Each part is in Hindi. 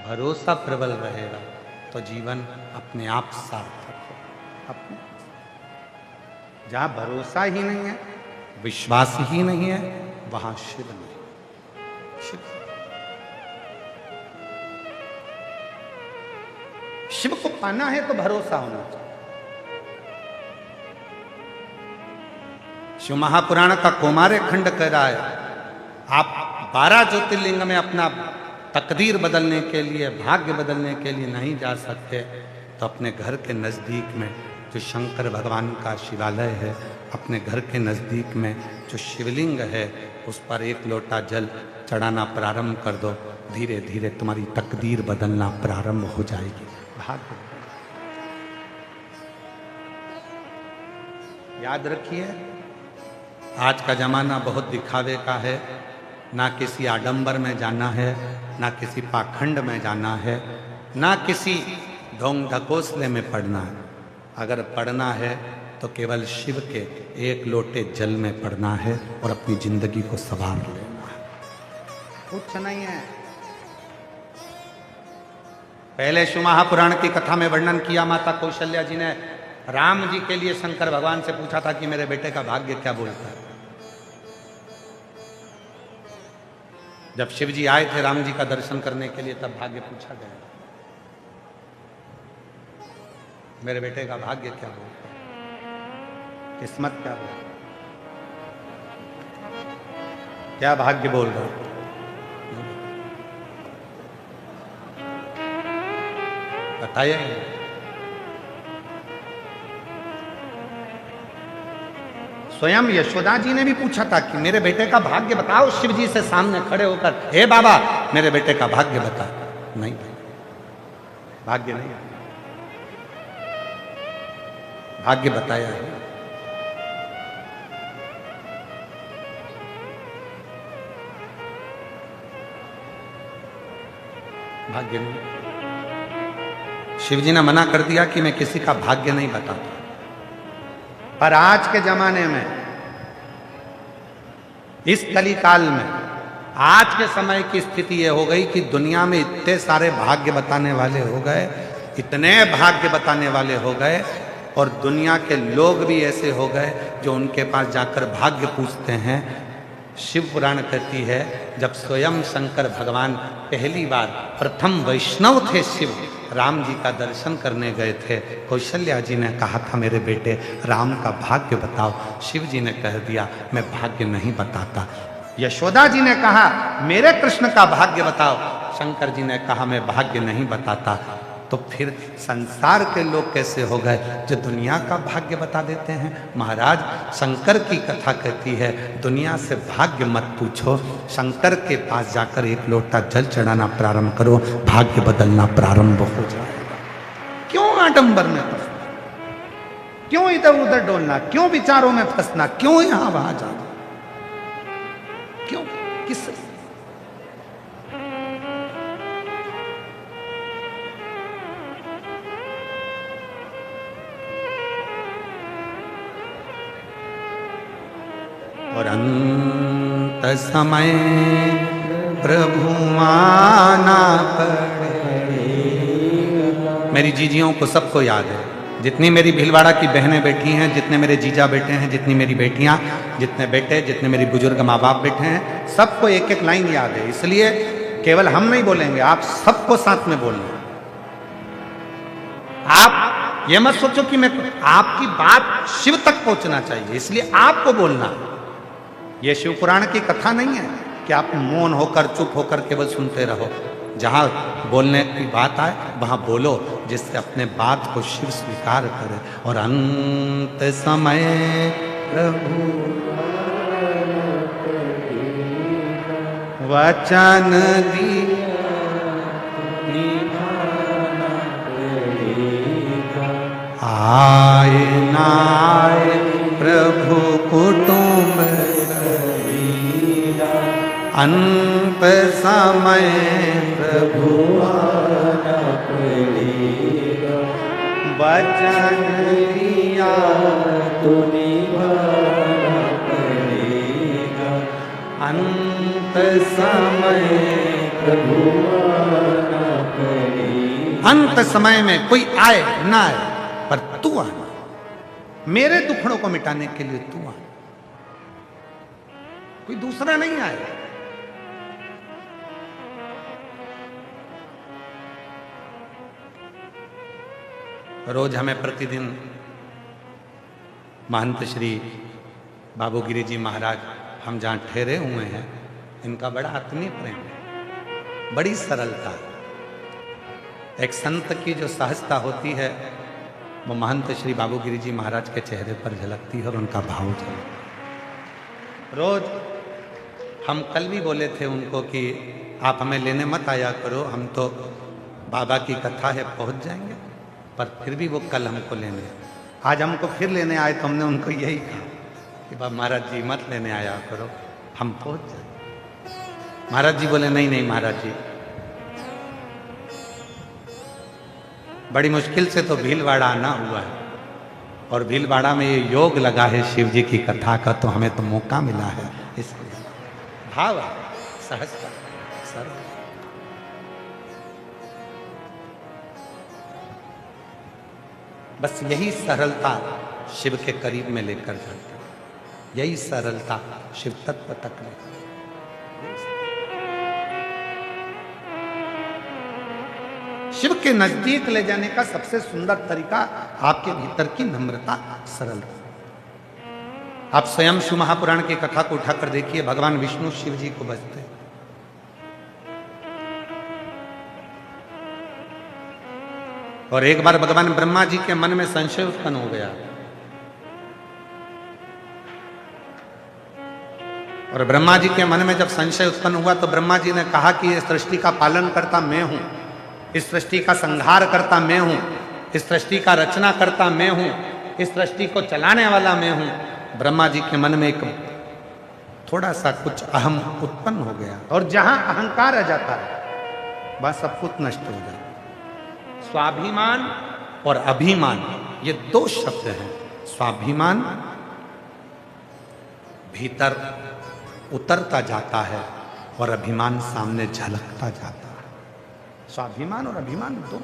भरोसा प्रबल रहेगा तो जीवन अपने आप सार्थक हो। अपने जहां भरोसा ही नहीं है, विश्वास ही नहीं है, वहां शिव नहीं। शिव को पाना है तो भरोसा होना चाहिए। शिव महापुराण का कौमार्य खंड कह रहा है, आप 12 ज्योतिर्लिंग में अपना तकदीर बदलने के लिए, भाग्य बदलने के लिए नहीं जा सकते, तो अपने घर के नज़दीक में जो शंकर भगवान का शिवालय है, अपने घर के नज़दीक में जो शिवलिंग है, उस पर 1 लोटा जल चढ़ाना प्रारंभ कर दो। धीरे धीरे तुम्हारी तकदीर बदलना प्रारंभ हो जाएगी। भाग्य याद रखिए, आज का जमाना बहुत दिखावे का है। ना किसी आडंबर में जाना है, ना किसी पाखंड में जाना है, ना किसी ढोंग ढकोसले में पढ़ना है। अगर पढ़ना है तो केवल शिव के 1 लोटे जल में पढ़ना है और अपनी जिंदगी को संवार लेना है, कुछ नहीं है। पहले शिव महापुराण की कथा में वर्णन किया, माता कौशल्या जी ने राम जी के लिए शंकर भगवान से पूछा था कि मेरे बेटे का भाग्य क्या बोलता है। जब शिव जी आए थे राम जी का दर्शन करने के लिए, तब भाग्य पूछा गया, मेरे बेटे का भाग्य क्या बोलता है, किस्मत क्या बोलता, क्या भाग्य बोल रहा है। बताइए। स्वयं यशोदा जी ने भी पूछा था कि मेरे बेटे का भाग्य बताओ, शिव जी से सामने खड़े होकर, हे बाबा मेरे बेटे का भाग्य बता। नहीं, भाग्य नहीं, भाग्य बताया है। भाग्य नहीं। शिव जी ने मना कर दिया कि मैं किसी का भाग्य नहीं बताता। पर आज के जमाने में, इस कली काल में, आज के समय की स्थिति यह हो गई कि दुनिया में इतने सारे भाग्य बताने वाले हो गए, इतने भाग्य बताने वाले हो गए, और दुनिया के लोग भी ऐसे हो गए जो उनके पास जाकर भाग्य पूछते हैं। शिव पुराण कहती है, जब स्वयं शंकर भगवान पहली बार प्रथम वैष्णव थे, शिव राम जी का दर्शन करने गए थे, कौशल्या जी ने कहा था मेरे बेटे राम का भाग्य बताओ। शिव जी ने कह दिया मैं भाग्य नहीं बताता। यशोदा जी ने कहा मेरे कृष्ण का भाग्य बताओ। शंकर जी ने कहा मैं भाग्य नहीं बताता। तो फिर संसार के लोग कैसे हो गए जो दुनिया का भाग्य बता देते हैं। महाराज, शंकर की कथा कहती है दुनिया से भाग्य मत पूछो, शंकर के पास जाकर 1 लोटा जल चढ़ाना प्रारंभ करो, भाग्य बदलना प्रारंभ हो जाएगा। क्यों आडंबर में फंसना, क्यों इधर उधर डोलना, क्यों विचारों में फंसना, क्यों यहां वहां जाना, क्यों, किस और अंत समय प्रभु आना पड़ेगा। मेरी जीजियों को सबको याद है, जितनी मेरी भीलवाड़ा की बहनें बैठी हैं, जितने मेरे जीजा बेटे हैं, जितनी मेरी बेटियां, जितने बेटे, जितने मेरी बुजुर्ग माँ बाप बैठे हैं, सबको 1-1 लाइन याद है। इसलिए केवल हम नहीं बोलेंगे, आप सबको साथ में बोलना। आप ये मत सोचो कि मैं, आपकी बात शिव तक पहुंचना चाहिए, इसलिए आपको बोलना। ये शिव पुराण की कथा नहीं है कि आप मौन होकर, चुप होकर केवल सुनते रहो। जहां बोलने की बात आए वहां बोलो, जिससे अपने बात को शिव स्वीकार करे। और अंत समय प्रभु वचन आए नाय प्रभु कुटुंब अंत समय प्रभु आना पड़ेगा, वचन दिया तो निभाना पड़ेगा, अंत समय प्रभु आना पड़ेगा। अंत समय में कोई आए ना आए, पर तू आना, मेरे दुखड़ों को मिटाने के लिए तू आना, कोई दूसरा नहीं आए। रोज हमें प्रतिदिन महंत श्री बाबू गिरी जी महाराज, हम जहाँ ठहरे हुए हैं, इनका बड़ा आत्मीय प्रेम है, बड़ी सरलता। एक संत की जो सहजता होती है वो महंत श्री बाबू गिरी जी महाराज के चेहरे पर झलकती है और उनका भाव झलकता। रोज हम कल भी बोले थे उनको कि आप हमें लेने मत आया करो, हम तो बाबा की कथा है पहुंच जाएंगे, पर फिर भी वो कल हमको लेने, आज हमको फिर लेने आए तो हमने उनको यही कहा कि बाबा महाराज जी मत लेने आया करो, हम पहुंच जाए। महाराज जी बोले नहीं नहीं महाराज जी, बड़ी मुश्किल से तो भीलवाड़ा आना हुआ है और भीलवाड़ा में ये योग लगा है शिव जी की कथा का, तो हमें तो मौका मिला है, इसलिए भाव सहजता सर। बस यही सरलता शिव के करीब में लेकर जाती है, यही सरलता शिव तत्व तक लेकर। शिव के नजदीक ले जाने का सबसे सुंदर तरीका आपके भीतर की नम्रता, सरलता। आप स्वयं शिव महापुराण की कथा को उठाकर देखिए, भगवान विष्णु शिव जी को बजते, और एक बार भगवान ब्रह्मा जी के मन में संशय उत्पन्न हो गया, और ब्रह्मा जी के मन में जब संशय उत्पन्न हुआ तो ब्रह्मा जी ने कहा कि इस सृष्टि का पालन करता मैं हूं, इस सृष्टि का संहार करता मैं हूं, इस सृष्टि का रचना करता मैं हूं, इस सृष्टि को चलाने वाला मैं हूं। ब्रह्मा जी के मन में एक थोड़ा सा कुछ अहम उत्पन्न हो गया, और जहां अहंकार आ जाता है वह सब कुछ नष्ट हो जाता है। स्वाभिमान और अभिमान ये दो शब्द हैं। स्वाभिमान भीतर उतरता जाता है और अभिमान सामने झलकता जाता है। स्वाभिमान और अभिमान दो।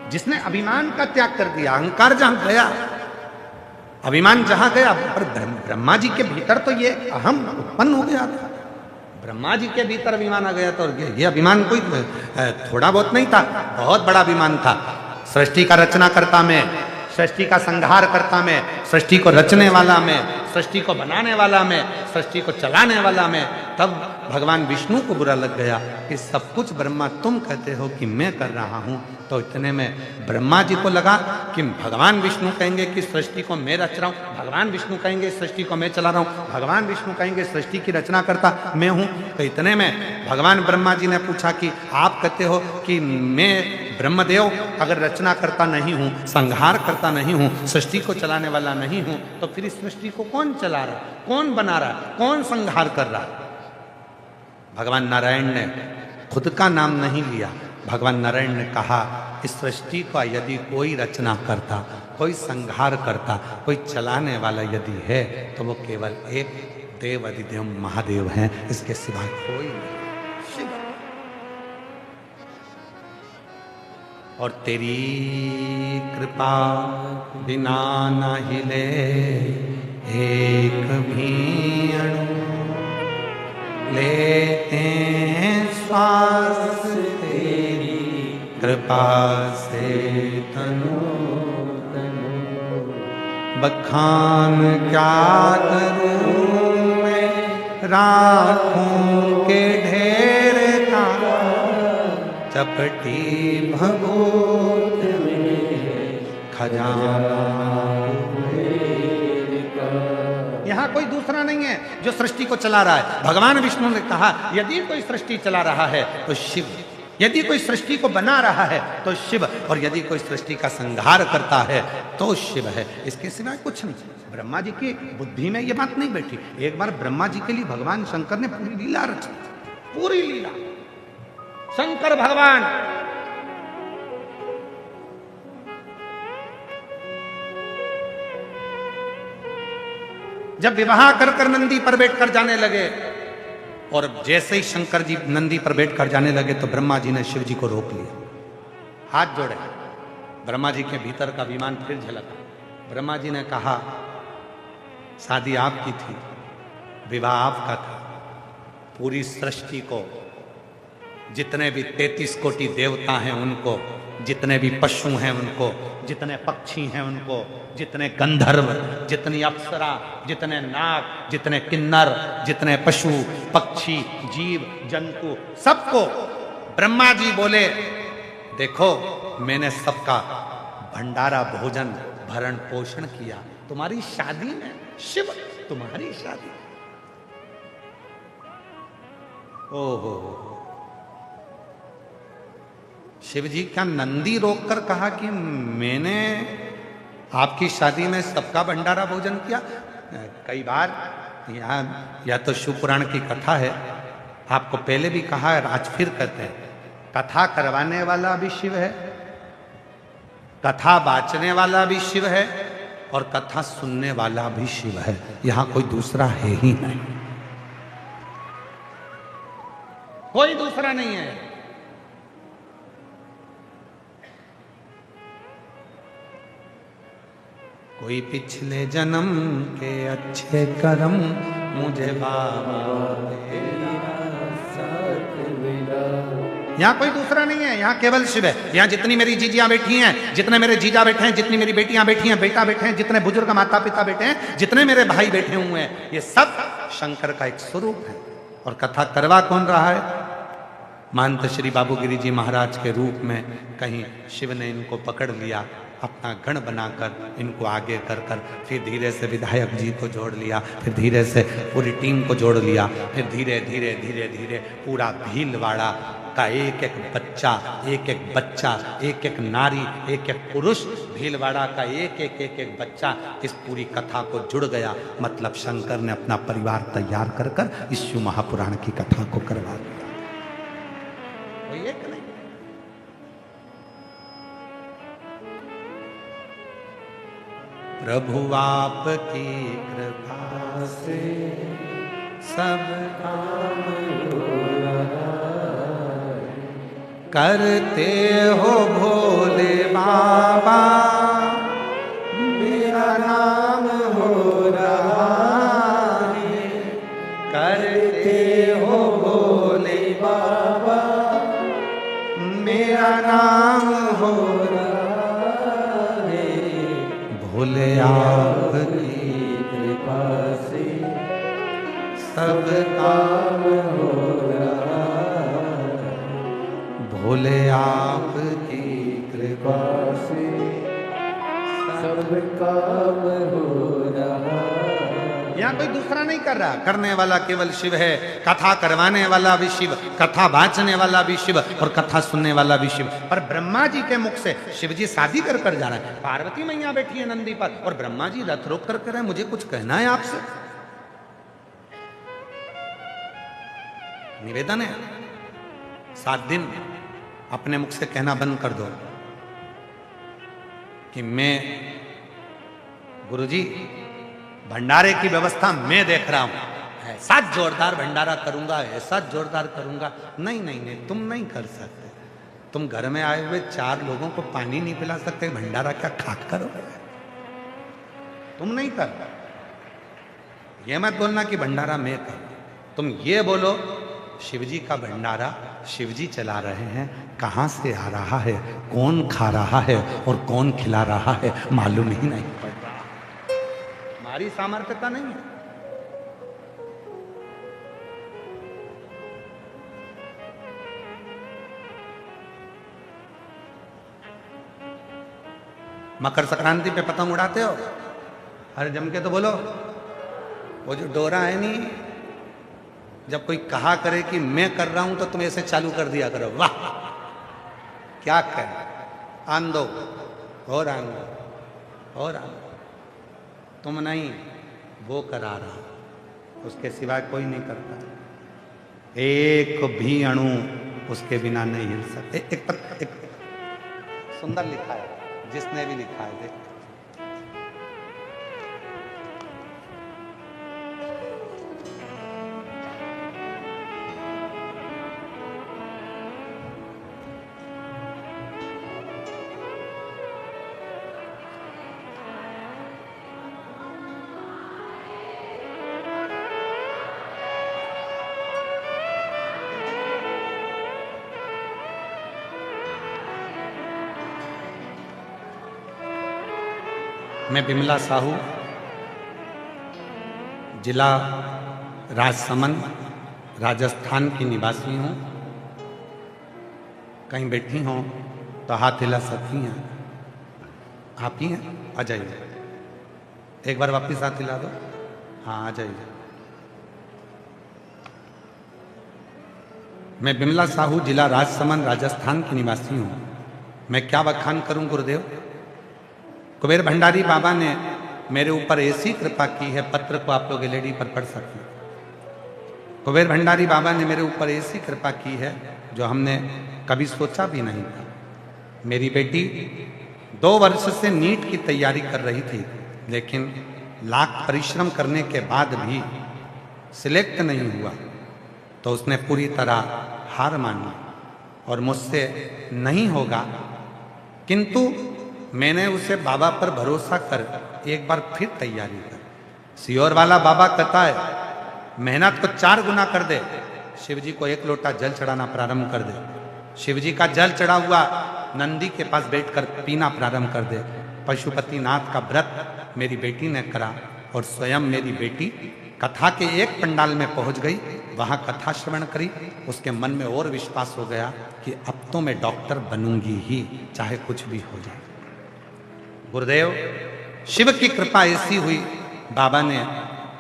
जिसने अभिमान का त्याग कर दिया, अहंकार जहां गया, अभिमान जहां गया, पर ब्रह्मा जी के भीतर तो ये अहम उत्पन्न हो गया था। ब्रह्मा जी के भीतर अभिमान आ गया, तो ये अभिमान कोई थोड़ा बहुत नहीं था, बहुत बड़ा अभिमान था। सृष्टि का रचना करता मैं, सृष्टि का संहार करता मैं, सृष्टि को रचने वाला मैं, सृष्टि को बनाने वाला मैं, सृष्टि को चलाने वाला मैं। तब भगवान विष्णु को बुरा लग गया कि सब कुछ ब्रह्मा तुम कहते हो कि मैं कर रहा हूं। तो इतने में ब्रह्मा जी को लगा कि भगवान विष्णु कहेंगे कि सृष्टि को मैं रच रहा हूं, भगवान विष्णु कहेंगे सृष्टि को मैं चला रहा हूं, भगवान विष्णु कहेंगे सृष्टि की रचना करता मैं हूं। तो इतने में भगवान ब्रह्मा जी ने पूछा कि आप कहते हो कि मैं ब्रह्मदेव अगर रचना करता नहीं हूं, संहार करता नहीं हूं, सृष्टि को चलाने वाला नहीं हूं, तो फिर इस सृष्टि को कौन चला रहा, कौन बना रहा, कौन संहार कर रहा? भगवान नारायण ने खुद का नाम नहीं लिया। भगवान नारायण ने कहा इस सृष्टि का यदि कोई रचना करता, कोई संहार करता, कोई चलाने वाला यदि है तो वो केवल एक देव अधिदेव महादेव हैं, इसके सिवाय कोई नहीं, शिव। और तेरी कृपा बिना न हिले एक भी अणु, लेते श्वास तेरी कृपा से तनु तनु। बखान क्या करूं मैं राखों के ढेर का, चपटी भभूत में खजाना। यहां कोई दूसरा नहीं है जो सृष्टि को चला रहा है। भगवान विष्णु ने कहा यदि कोई सृष्टि चला रहा है तो शिव, यदि कोई सृष्टि को बना रहा है तो शिव, और यदि कोई सृष्टि का संहार करता है तो शिव है, इसके सिवाय कुछ नहीं। ब्रह्मा जी की बुद्धि में यह बात नहीं बैठी। एक बार ब्रह्मा जी के लिए भगवान शंकर ने पूरी लीला रची, पूरी लीला। शंकर भगवान जब विवाह कर कर नंदी पर बैठकर जाने लगे, और जैसे ही शंकर जी नंदी पर बैठकर जाने लगे तो ब्रह्मा जी ने शिव जी को रोक लिया, हाथ जोड़े। ब्रह्मा जी के भीतर का विमान फिर झलका। ब्रह्मा जी ने कहा, शादी आपकी थी, विवाह आपका था, पूरी सृष्टि को, जितने भी 33 कोटि देवता हैं उनको, जितने भी पशु हैं उनको, जितने पक्षी हैं उनको, जितने गंधर्व, जितनी अप्सरा, जितने नाग, जितने किन्नर, जितने पशु पक्षी जीव जंतु, सबको ब्रह्मा जी बोले, देखो मैंने सबका भंडारा भोजन भरण पोषण किया, तुम्हारी शादी में शिव, तुम्हारी शादी। ओहो, शिव जी का नंदी रोककर कहा कि मैंने आपकी शादी में सबका भंडारा भोजन किया। कई बार यहाँ या तो शिव पुराण की कथा है, आपको पहले भी कहा है, आज फिर कहते हैं, कथा करवाने वाला भी शिव है, कथा बाचने वाला भी शिव है, और कथा सुनने वाला भी शिव है। यहां कोई दूसरा है ही नहीं, कोई दूसरा नहीं है। कोई पिछले जन्म के अच्छे कर्म मुझे बाबा यहाँ कोई दूसरा नहीं है, यहाँ केवल शिव है। यहाँ जितनी मेरी जीजियां बैठी हैं, जितने मेरे जीजा बैठे हैं, जितनी मेरी बेटियां बैठी हैं, बेटा बैठे हैं, जितने बुजुर्ग माता पिता बैठे हैं, जितने मेरे भाई बैठे हुए हैं, ये सब शंकर का एक स्वरूप है। और कथा करवा कौन रहा है? महंत श्री बाबूगिरी जी महाराज के रूप में कहीं शिव ने इनको पकड़ लिया, अपना गण बनाकर इनको आगे कर कर, फिर धीरे से विधायक जी को जोड़ लिया, फिर धीरे से पूरी टीम को जोड़ लिया, फिर धीरे धीरे धीरे धीरे पूरा भीलवाड़ा का एक एक बच्चा, एक एक बच्चा, एक एक नारी, एक एक पुरुष, भीलवाड़ा का एक एक एक एक बच्चा इस पूरी कथा को जुड़ गया। मतलब शंकर ने अपना परिवार तैयार कर कर इस शिव महापुराण की कथा को करवा दिया। कोई एक नहीं। प्रभु आपकी कृपा से सब काम हो रहा है, करते हो भोले बाबा मेरा नाम हो रहा है, करते हो भोले बाबा मेरा नाम हो रहा है, भोले आपकी कृपा से सब काम हो रहा है, भोले आपकी कृपा से सब काम हो रहा है। यहाँ कोई दूसरा नहीं कर रहा, करने वाला केवल शिव है, कथा करवाने वाला भी शिव, कथा बांचने वाला भी शिव, और कथा सुनने वाला भी शिव। पर ब्रह्मा जी के मुख से शिव जी शादी कर कर जा रहे हैं, पार्वती मैया बैठी है नंदी पर, और ब्रह्मा जी रथ रोक कर कह रहे हैं, मुझे कुछ कहना है आपसे। निवेदन है, 7 दिन अपने मुख से कहना बंद कर दो कि मैं गुरुजी भंडारे की व्यवस्था मैं देख रहा हूं, ऐसा जोरदार भंडारा करूंगा, ऐसा जोरदार करूंगा। नहीं नहीं नहीं, तुम नहीं कर सकते। तुम घर में आए हुए 4 लोगों को पानी नहीं पिला सकते, भंडारा क्या खाक करोगे? तुम नहीं कर। ये मत बोलना कि भंडारा मैं कर, तुम ये बोलो शिवजी का भंडारा शिवजी चला रहे हैं, कहां से आ रहा है, कौन खा रहा है और कौन खिला रहा है मालूम ही नहीं पड़ रहा। हमारी सामर्थ्यता नहीं है। मकर संक्रांति पे पतंग उड़ाते हो, अरे जम के तो बोलो। वो जो डोरा है नहीं, जब कोई कहा करे कि मैं कर रहा हूं तो तुम ऐसे चालू कर दिया करो, वाह क्या कर आन दो और आन दो और आन दो। तुम नहीं, वो करा रहा, उसके सिवाय कोई नहीं करता। एक भी अणु उसके बिना नहीं हिल सकते। एक सुंदर लिखा है, जिसने भी लिखा है देख। मैं बिमला साहू, जिला राजसमंद, राजस्थान की निवासी हूँ। कहीं बैठी हों तो हाथ हिला सकती हैं। आप ही हैं? आ जाइए, एक बार वापस हाथ हिला दो। हाँ, आ जाइए। मैं बिमला साहू, जिला राजसमंद, राजस्थान की निवासी हूँ। मैं क्या बखान करूं गुरुदेव। कुबेर भंडारी बाबा ने मेरे ऊपर ऐसी कृपा की है, पत्र को आप लोग एलईडी पर पढ़ सकते हैं। कुबेर भंडारी बाबा ने मेरे ऊपर ऐसी कृपा की है जो हमने कभी सोचा भी नहीं था। मेरी बेटी 2 वर्ष से नीट की तैयारी कर रही थी, लेकिन लाख परिश्रम करने के बाद भी सिलेक्ट नहीं हुआ, तो उसने पूरी तरह हार मान ली और मुझसे नहीं होगा। किंतु मैंने उसे बाबा पर भरोसा कर एक बार फिर तैयारी कर। सियोर वाला बाबा कहता है, मेहनत को 4 गुना कर दे, शिव जी को 1 लोटा जल चढ़ाना प्रारंभ कर दे। शिव जी का जल चढ़ा हुआ नंदी के पास बैठकर पीना प्रारंभ कर दे। पशुपतिनाथ का व्रत मेरी बेटी ने करा और स्वयं मेरी बेटी कथा के एक पंडाल में पहुंच गई, वहां कथा श्रवण करी। उसके मन में और विश्वास हो गया कि अब तो मैं डॉक्टर बनूंगी ही, चाहे कुछ भी हो जाए। गुरुदेव, शिव की कृपा ऐसी हुई, बाबा ने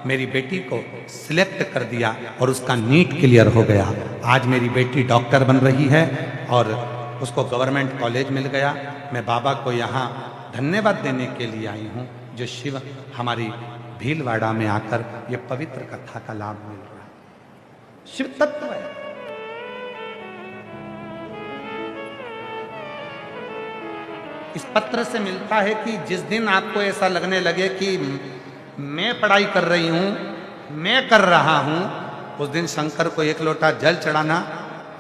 मेरी बेटी को सिलेक्ट कर दिया और उसका नीट क्लियर हो गया। आज मेरी बेटी डॉक्टर बन रही है और उसको गवर्नमेंट कॉलेज मिल गया। मैं बाबा को यहाँ धन्यवाद देने के लिए आई हूँ, जो शिव हमारी भीलवाड़ा में आकर ये पवित्र कथा का लाभ मिल रहा है। शिव तत्व है। इस पत्र से मिलता है कि जिस दिन आपको ऐसा लगने लगे कि मैं पढ़ाई कर रही हूं, मैं कर रहा हूं, उस दिन शंकर को 1 लोटा जल चढ़ाना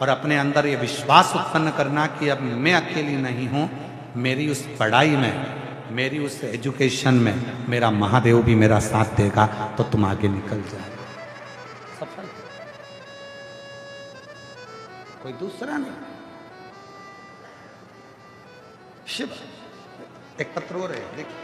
और अपने अंदर ये विश्वास उत्पन्न करना कि अब मैं अकेली नहीं हूं, मेरी उस पढ़ाई में, मेरी उस एजुकेशन में मेरा महादेव भी मेरा साथ देगा, तो तुम आगे निकल जाए। सफल, कोई दूसरा नहीं। शिव। एक पत्र और है, देखिए।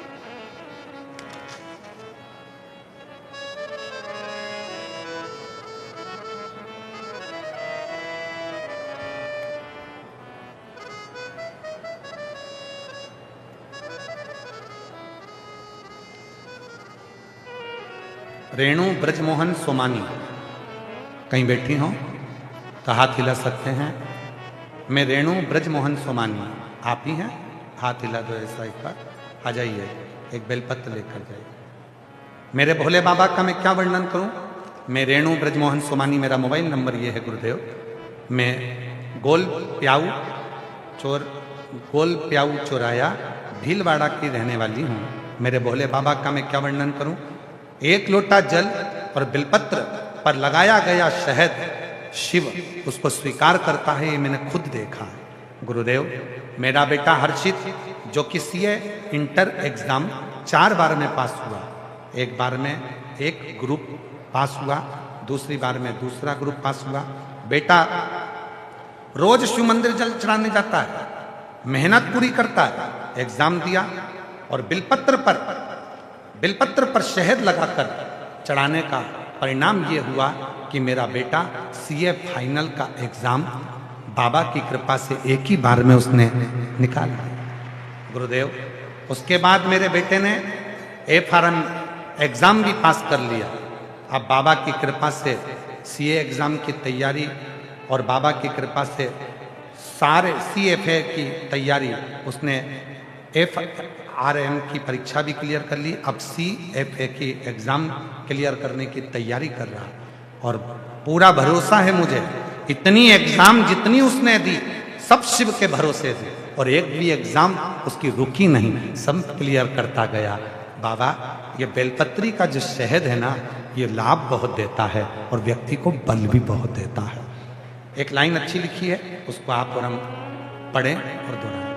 रेणु ब्रजमोहन सोमानी, कहीं बैठी हो तो हाथ हिला सकते हैं। मैं रेणु ब्रजमोहन सोमानी, आप ही हैं? हाथ हिला दो ऐसा एक बार। आ जाइए, एक बेलपत्र लेकर जाइए। मेरे भोले बाबा का मैं क्या वर्णन करूं। मैं रेणु ब्रजमोहन सोमानी, मेरा मोबाइल नंबर ये है गुरुदेव। मैं गोल प्याऊ चौराया भीलवाड़ा की रहने वाली हूँ। मेरे भोले बाबा का मैं क्या वर्णन करूं। 1 लोटा जल और बिलपत्र पर लगाया गया शहद, शिव उसको स्वीकार करता है, ये मैंने खुद देखा है। गुरुदेव, मेरा बेटा हर्षित, जो कि सीए इंटर एग्जाम 4 बार में पास हुआ, 1 बार में 1 ग्रुप पास हुआ, दूसरी बार में दूसरा ग्रुप पास हुआ। बेटा रोज शिव मंदिर जल चढ़ाने जाता है, मेहनत पूरी करता है, एग्जाम दिया और बिलपत्र पर शहद लगाकर चढ़ाने का परिणाम ये हुआ कि मेरा बेटा सीए फाइनल का एग्जाम बाबा की कृपा से 1 ही बार में उसने निकाला। गुरुदेव, उसके बाद मेरे बेटे ने FRM एग्जाम भी पास कर लिया। अब बाबा की कृपा से सीए एग्जाम की तैयारी और बाबा की कृपा से सारे CFA की तैयारी, उसने FRM की परीक्षा भी क्लियर कर ली। अब CFA की एग्जाम क्लियर करने की तैयारी कर रहा है और पूरा भरोसा है मुझे, इतनी एग्जाम जितनी उसने दी सब शिव के भरोसे थे और एक भी एग्जाम उसकी रुकी नहीं, सब क्लियर करता गया। बाबा, ये बेलपत्री का जो शहद है ना, ये लाभ बहुत देता है और व्यक्ति को बल भी बहुत देता है। एक लाइन अच्छी लिखी है, उसको आप और हम पढ़ें और दोहराएं।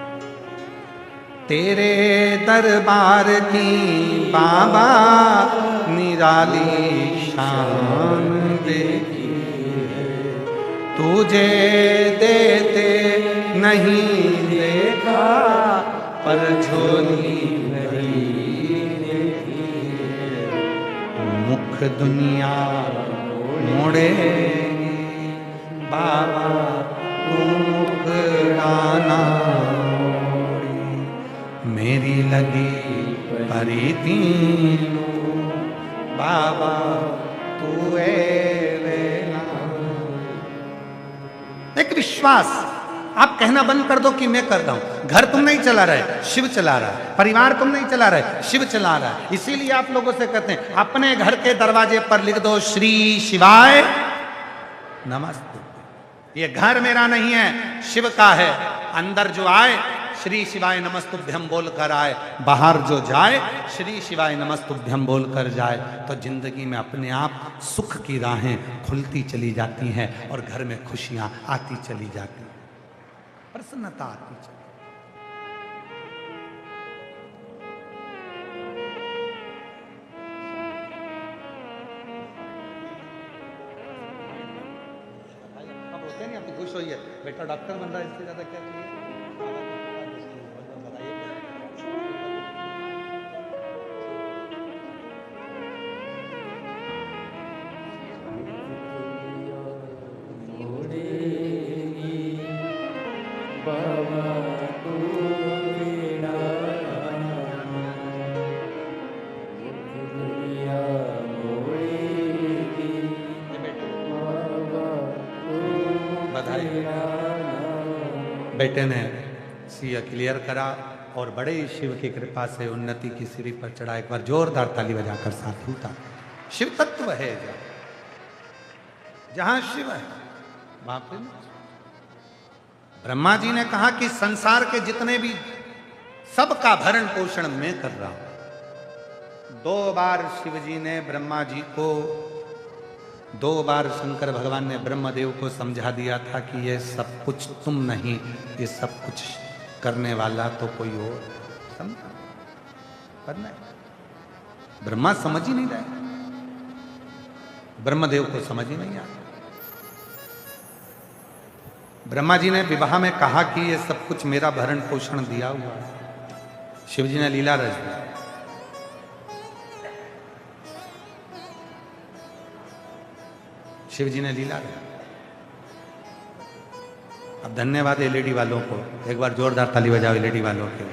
तेरे दरबार की बाबा निराली शान देखी है, तुझे देते नहीं देखा पर झोली भरी मुख दुनिया मोड़ेगी, बाबा तू मुखड़ाना मोड़ी, मेरी लगी परी तीनों, बाबा तू एक विश्वास। आप कहना बंद कर दो कि मैं कर रहा हूं। घर तुम नहीं चला रहे, शिव चला रहा है। परिवार तुम नहीं चला रहे, शिव चला रहा है। इसीलिए आप लोगों से कहते हैं अपने घर के दरवाजे पर लिख दो श्री शिवाय नमस्ते। ये घर मेरा नहीं है, शिव का है। अंदर जो आए श्री शिवाय नमस्तुभ्यम बोल कर आए, बाहर जो जाए श्री शिवाय नमस्तुभ्यम बोल कर जाए, तो जिंदगी में अपने आप सुख की राहें खुलती चली जाती हैं और घर में खुशियां आती चली जाती हैं, प्रसन्नता आती चली। अब होते नहीं, आप खुश होइए, बेटा डॉक्टर बन रहा है, इससे ज्यादा क्या चाहिए। बेटे ने सीए क्लियर करा और बड़े ही शिव की कृपा से उन्नति की सीढ़ी पर चढ़ा। एक बार जोरदार ताली बजाकर साथ होता। शिव तत्व है जहां शिव है वहां पे। ब्रह्मा जी ने कहा कि संसार के जितने भी सबका भरण पोषण मैं कर रहा हूं। 2 बार शिव जी ने ब्रह्मा जी को, 2 बार शंकर भगवान ने ब्रह्मदेव को समझा दिया था कि ये सब कुछ तुम नहीं, ये सब कुछ करने वाला तो कोई और समझा, पर नहीं, ब्रह्मा समझ ही नहीं रहे, ब्रह्मदेव को समझ ही नहीं आया। ब्रह्मा जी ने विवाह में कहा कि ये सब कुछ मेरा भरण पोषण दिया हुआ है। शिव जी ने लीला रच दी। शिव जी ने लीला रचा। अब धन्यवाद एलईडी वालों को, एक बार जोरदार ताली बजाओ एलईडी वालों के।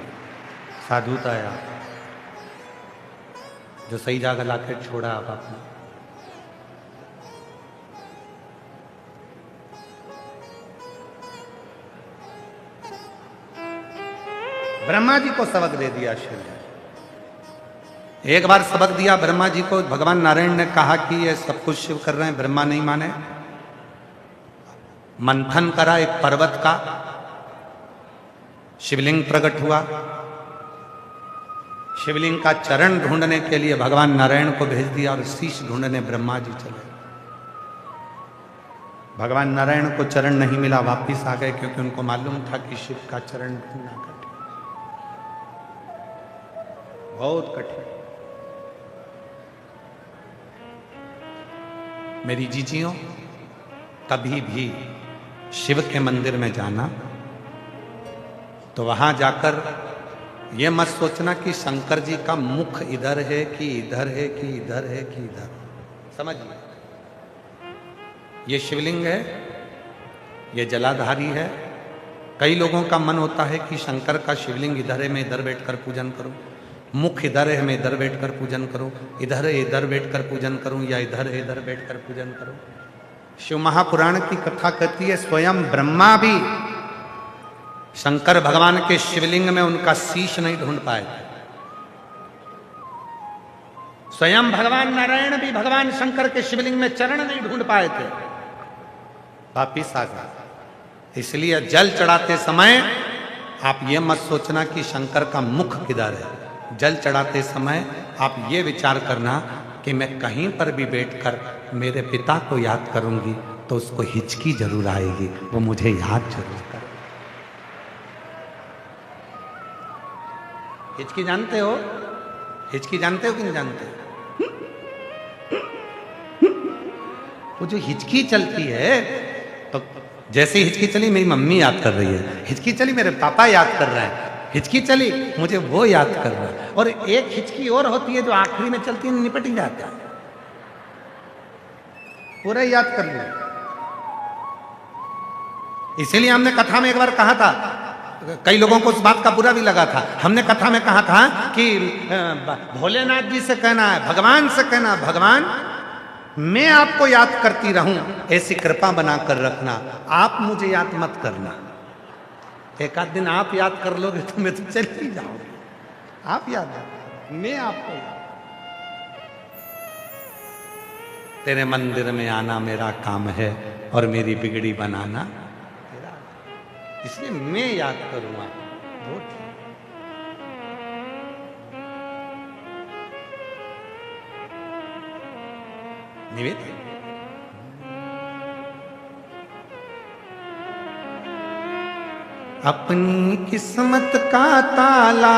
साधुता है जो सही जगह लाकर छोड़ा आप आपने। ब्रह्मा जी को सबक दे दिया शिव ने। एक बार सबक दिया ब्रह्मा जी को। भगवान नारायण ने कहा कि ये सब कुछ शिव कर रहे हैं, ब्रह्मा नहीं माने। मंथन करा एक पर्वत का, शिवलिंग प्रकट हुआ। शिवलिंग का चरण ढूंढने के लिए भगवान नारायण को भेज दिया और शीश ढूंढने ब्रह्मा जी चले। भगवान नारायण को चरण नहीं मिला, वापिस आ गए, क्योंकि उनको मालूम था कि शिव का चरण ढूंढना कठिन, बहुत कठिन। मेरी जीजियों, कभी भी शिव के मंदिर में जाना तो वहां जाकर यह मत सोचना कि शंकर जी का मुख इधर है कि इधर है कि इधर है कि इधर। समझिए, ये शिवलिंग है, ये जलाधारी है। कई लोगों का मन होता है कि शंकर का शिवलिंग इधर है, मैं इधर बैठकर पूजन करूं, मुख इधर है, मैं इधर बैठकर पूजन करूं, इधर है इधर बैठकर पूजन करूं, या इधर है इधर बैठकर पूजन करूं। शिव महापुराण की कथा कहती है स्वयं ब्रह्मा भी शंकर भगवान के शिवलिंग में उनका शीश नहीं ढूंढ पाए थे। स्वयं भगवान नारायण भी भगवान शंकर के शिवलिंग में चरण नहीं ढूंढ पाए थे, वापिस आ गए। इसलिए जल चढ़ाते समय आप ये मत सोचना कि शंकर का मुख किधर है। जल चढ़ाते समय आप ये विचार करना कि मैं कहीं पर भी बैठकर मेरे पिता को याद करूंगी तो उसको हिचकी जरूर आएगी, वो मुझे याद जरूर करे। हिचकी जानते हो? हिचकी जानते हो कि नहीं जानते? वो जो हिचकी चलती है, तो जैसे हिचकी चली मेरी मम्मी याद कर रही है, हिचकी चली मेरे पापा याद कर रहे हैं, हिचकी चली मुझे वो याद कर रहा है। और एक हिचकी और होती है जो आखिरी में चलती है, निपट ही जाता है। पूरा याद कर लो। इसीलिए हमने कथा में एक बार कहा था, कई लोगों को उस बात का बुरा भी लगा था। हमने कथा में कहा था कि भोलेनाथ जी से कहना है, भगवान से कहना, भगवान मैं आपको याद करती रहूं, ऐसी कृपा बनाकर रखना, आप मुझे याद मत करना। एक आध दिन आप याद कर लोगे तो मैं तो चल ही जाऊंगी, आप याद रखना, मैं आपको याद। तेरे मंदिर में आना मेरा काम है और मेरी बिगड़ी बनाना तेरा, इसलिए मैं याद करूंगा। बहुत निवेदन। अपनी किस्मत का ताला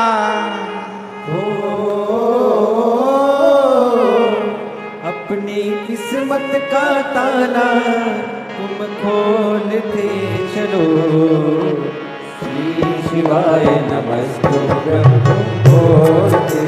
अपनी किस्मत का ताला तुम खोलते चलो। श्री शिवाय नमस्तु ब्रह्म खोलते